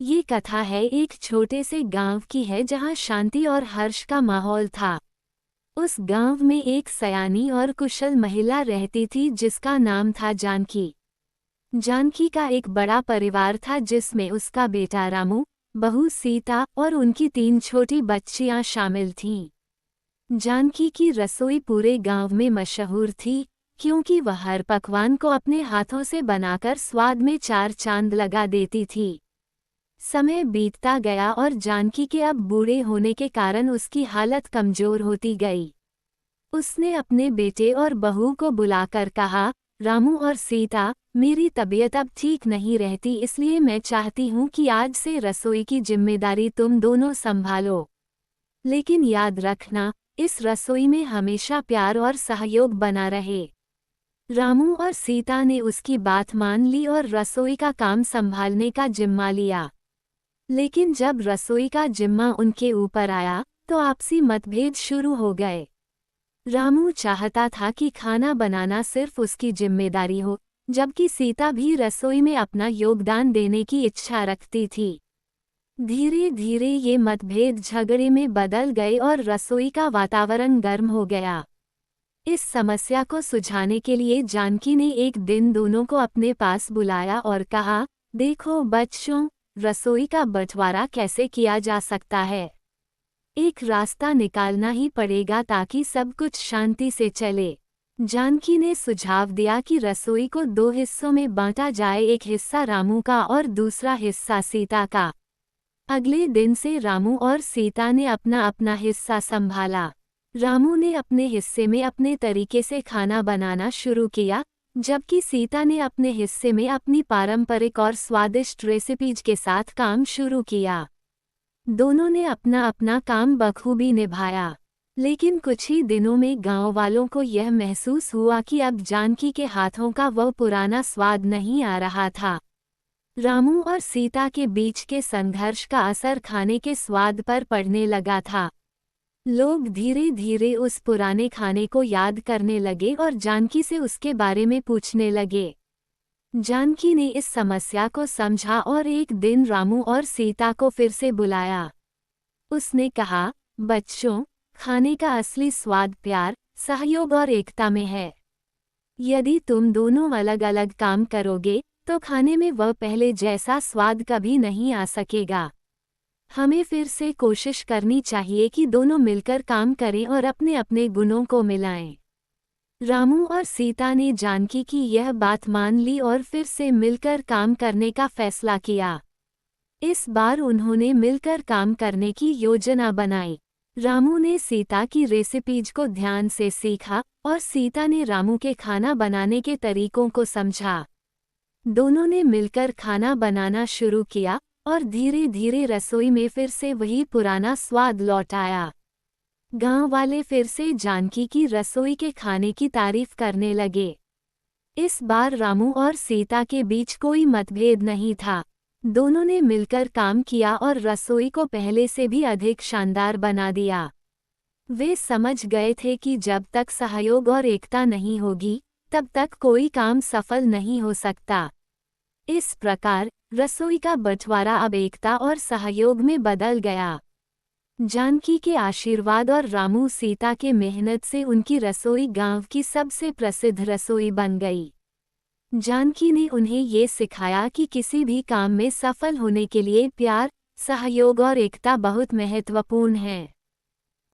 ये कथा है एक छोटे से गांव की है जहां शांति और हर्ष का माहौल था। उस गांव में एक सयानी और कुशल महिला रहती थी जिसका नाम था जानकी। जानकी का एक बड़ा परिवार था जिसमें उसका बेटा रामू, बहू सीता और उनकी 3 छोटी बच्चियां शामिल थीं। जानकी की रसोई पूरे गांव में मशहूर थी क्योंकि वह हर पकवान को अपने हाथों से बनाकर स्वाद में 4 चांद लगा देती थी। समय बीतता गया और जानकी के अब बूढ़े होने के कारण उसकी हालत कमजोर होती गई। उसने अपने बेटे और बहू को बुलाकर कहा, रामू और सीता, मेरी तबीयत अब ठीक नहीं रहती, इसलिए मैं चाहती हूँ कि आज से रसोई की जिम्मेदारी तुम दोनों संभालो। लेकिन याद रखना, इस रसोई में हमेशा प्यार और सहयोग बना रहे। रामू और सीता ने उसकी बात मान ली और रसोई का काम संभालने का जिम्मा लिया। लेकिन जब रसोई का जिम्मा उनके ऊपर आया तो आपसी मतभेद शुरू हो गए। रामू चाहता था कि खाना बनाना सिर्फ उसकी जिम्मेदारी हो, जबकि सीता भी रसोई में अपना योगदान देने की इच्छा रखती थी। धीरे धीरे ये मतभेद झगड़े में बदल गए और रसोई का वातावरण गर्म हो गया। इस समस्या को सुलझाने के लिए जानकी ने एक दिन दोनों को अपने पास बुलाया और कहा, देखो बच्चों, रसोई का बंटवारा कैसे किया जा सकता है। एक रास्ता निकालना ही पड़ेगा ताकि सब कुछ शांति से चले। जानकी ने सुझाव दिया कि रसोई को 2 हिस्सों में बांटा जाए, एक हिस्सा रामू का और दूसरा हिस्सा सीता का। अगले दिन से रामू और सीता ने अपना अपना हिस्सा संभाला। रामू ने अपने हिस्से में अपने तरीके से खाना बनाना शुरू किया, जबकि सीता ने अपने हिस्से में अपनी पारंपरिक और स्वादिष्ट रेसिपीज के साथ काम शुरू किया। दोनों ने अपना अपना काम बखूबी निभाया। लेकिन कुछ ही दिनों में गांव वालों को यह महसूस हुआ कि अब जानकी के हाथों का वह पुराना स्वाद नहीं आ रहा था। रामू और सीता के बीच के संघर्ष का असर खाने के स्वाद पर पड़ने लगा था। लोग धीरे धीरे उस पुराने खाने को याद करने लगे और जानकी से उसके बारे में पूछने लगे। जानकी ने इस समस्या को समझा और एक दिन रामू और सीता को फिर से बुलाया। उसने कहा, बच्चों, खाने का असली स्वाद प्यार, सहयोग और एकता में है। यदि तुम दोनों अलग अलग काम करोगे तो खाने में वह पहले जैसा स्वाद कभी नहीं आ सकेगा। हमें फिर से कोशिश करनी चाहिए कि दोनों मिलकर काम करें और अपने अपने गुणों को मिलाएं। रामू और सीता ने जानकी की यह बात मान ली और फिर से मिलकर काम करने का फैसला किया। इस बार उन्होंने मिलकर काम करने की योजना बनाई। रामू ने सीता की रेसिपीज को ध्यान से सीखा और सीता ने रामू के खाना बनाने के तरीकों को समझा। दोनों ने मिलकर खाना बनाना शुरू किया और धीरे धीरे रसोई में फिर से वही पुराना स्वाद लौट आया। गांव वाले फिर से जानकी की रसोई के खाने की तारीफ करने लगे। इस बार रामू और सीता के बीच कोई मतभेद नहीं था। दोनों ने मिलकर काम किया और रसोई को पहले से भी अधिक शानदार बना दिया। वे समझ गए थे कि जब तक सहयोग और एकता नहीं होगी, तब तक कोई काम सफल नहीं हो सकता। इस प्रकार रसोई का बंटवारा अब एकता और सहयोग में बदल गया। जानकी के आशीर्वाद और रामू सीता के मेहनत से उनकी रसोई गांव की सबसे प्रसिद्ध रसोई बन गई। जानकी ने उन्हें ये सिखाया कि किसी भी काम में सफल होने के लिए प्यार, सहयोग और एकता बहुत महत्वपूर्ण है।